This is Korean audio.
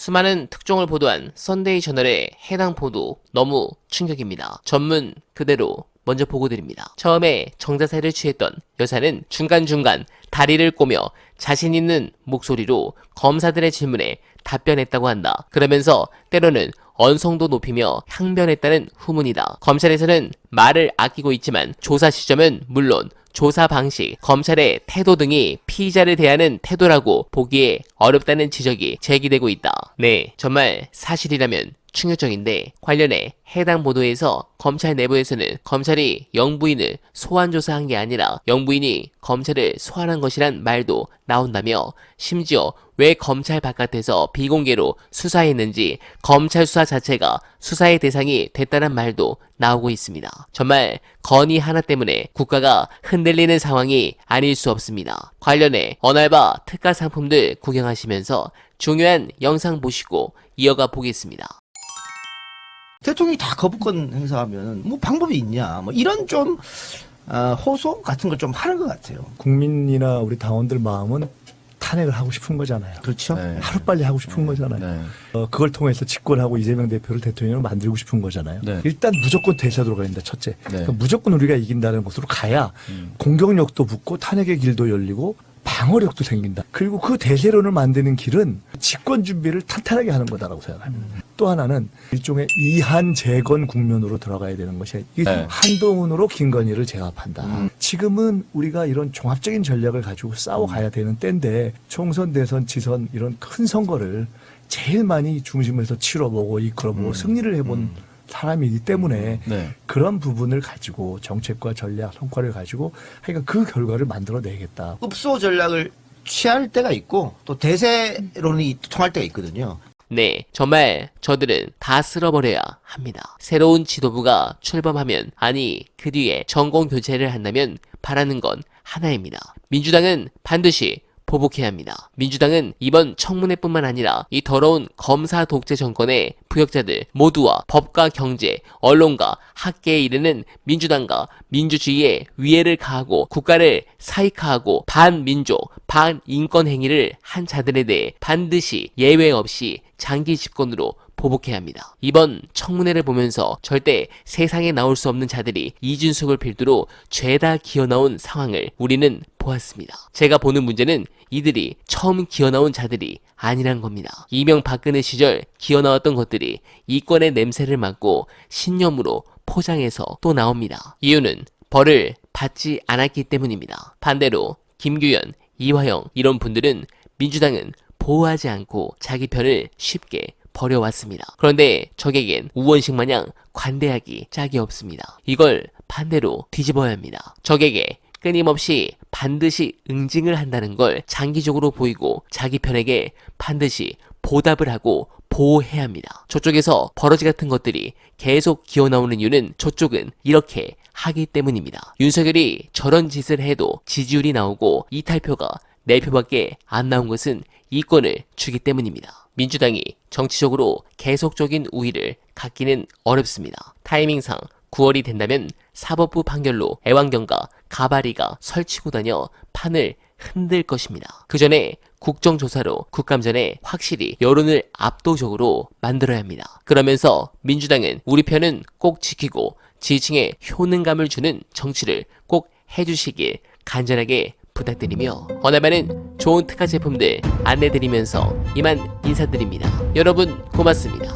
수많은 특종을 보도한 썬데이 저널의 해당 보도 너무 충격입니다. 전문 그대로 먼저 보고 드립니다. 처음에 정자세를 취했던 여사는 중간중간 다리를 꼬며 자신 있는 목소리로 검사들의 질문에 답변했다고 한다. 그러면서 때로는 언성도 높이며 항변했다는 후문이다. 검찰에서는 말을 아끼고 있지만 조사 시점은 물론 조사 방식, 검찰의 태도 등이 피의자를 대하는 태도라고 보기에 어렵다는 지적이 제기되고 있다. 네, 정말 사실이라면 충격적인데 관련해 해당 보도에서 검찰 내부에서는 검찰이 영부인을 소환 조사한 게 아니라 영부인이 검찰을 소환한 것이란 말도 나온다며 심지어 왜 검찰 바깥에서 비공개로 수사했는지 검찰 수사 자체가 수사의 대상이 됐다는 말도 나오고 있습니다. 정말 건의 하나 때문에 국가가 흔들리는 상황이 아닐 수 없습니다. 관련해 언알바 특가 상품들 구경하시면서 중요한 영상 보시고 이어가 보겠습니다. 대통령이 다 거부권 행사하면 뭐 방법이 있냐 뭐 이런 좀 호소 같은 걸 좀 하는 것 같아요. 국민이나 우리 당원들 마음은 탄핵을 하고 싶은 거잖아요. 그렇죠. 네. 하루빨리 하고 싶은 거잖아요. 네. 그걸 통해서 집권하고 이재명 대표를 대통령으로 만들고 싶은 거잖아요. 네. 일단 무조건 대세로 가야 된다. 첫째. 네. 그러니까 무조건 우리가 이긴다는 것으로 가야 공격력도 붙고 탄핵의 길도 열리고 방어력도 생긴다. 그리고 그 대세론을 만드는 길은 집권 준비를 탄탄하게 하는 거다라고 생각합니다. 또 하나는 일종의 이한 재건 국면으로 들어가야 되는 것이 이게 네. 한동훈으로 김건희를 제압한다. 지금은 우리가 이런 종합적인 전략을 가지고 싸워가야 되는 때인데 총선, 대선, 지선 이런 큰 선거를 제일 많이 중심에서 치러보고 이끌어보고 승리를 해본 사람이기 때문에 네. 그런 부분을 가지고 정책과 전략, 성과를 가지고 하여간 그 결과를 만들어내겠다. 읍소 전략을 취할 때가 있고 또 대세론이 통할 때가 있거든요. 네, 정말 저들은 다 쓸어버려야 합니다. 새로운 지도부가 출범하면, 아니 그 뒤에 정권 교체를 한다면 바라는 건 하나입니다. 민주당은 반드시 보복해야 합니다. 민주당은 이번 청문회뿐만 아니라 이 더러운 검사 독재 정권의 부역자들 모두와 법과 경제, 언론과 학계에 이르는 민주당과 민주주의에 위해를 가하고 국가를 사익화하고 반민족, 반인권 행위를 한 자들에 대해 반드시 예외 없이 장기 집권으로 보복해야 합니다. 이번 청문회를 보면서 절대 세상에 나올 수 없는 자들이 이준석을 필두로 죄다 기어나온 상황을 우리는 보았습니다. 제가 보는 문제는 이들이 처음 기어나온 자들이 아니란 겁니다. 이명박근혜 시절 기어나왔던 것들이 이권의 냄새를 맡고 신념으로 포장해서 또 나옵니다. 이유는 벌을 받지 않았기 때문입니다. 반대로 김규현, 이화영 이런 분들은 민주당은 보호하지 않고 자기 편을 쉽게 버려왔습니다. 그런데 적에겐 우원식 마냥 관대하기 짝이 없습니다. 이걸 반대로 뒤집어야 합니다. 적에게 끊임없이 반드시 응징을 한다는 걸 장기적으로 보이고 자기 편에게 반드시 보답을 하고 보호해야 합니다. 저쪽에서 버러지 같은 것들이 계속 기어나오는 이유는 저쪽은 이렇게 하기 때문입니다. 윤석열이 저런 짓을 해도 지지율이 나오고 이탈표가 4표밖에 안 나온 것은 이권을 주기 때문입니다. 민주당이 정치적으로 계속적인 우위를 갖기는 어렵습니다. 타이밍상 9월이 된다면 사법부 판결로 애완견과 가바리가 설치고 다녀 판을 흔들 것입니다. 그 전에 국정조사로 국감전에 확실히 여론을 압도적으로 만들어야 합니다. 그러면서 민주당은 우리 편은 꼭 지키고 지지층에 효능감을 주는 정치를 꼭 해주시길 간절하게 부탁드리며 언알바는 좋은 특가 제품들 안내드리면서 이만 인사드립니다. 여러분 고맙습니다.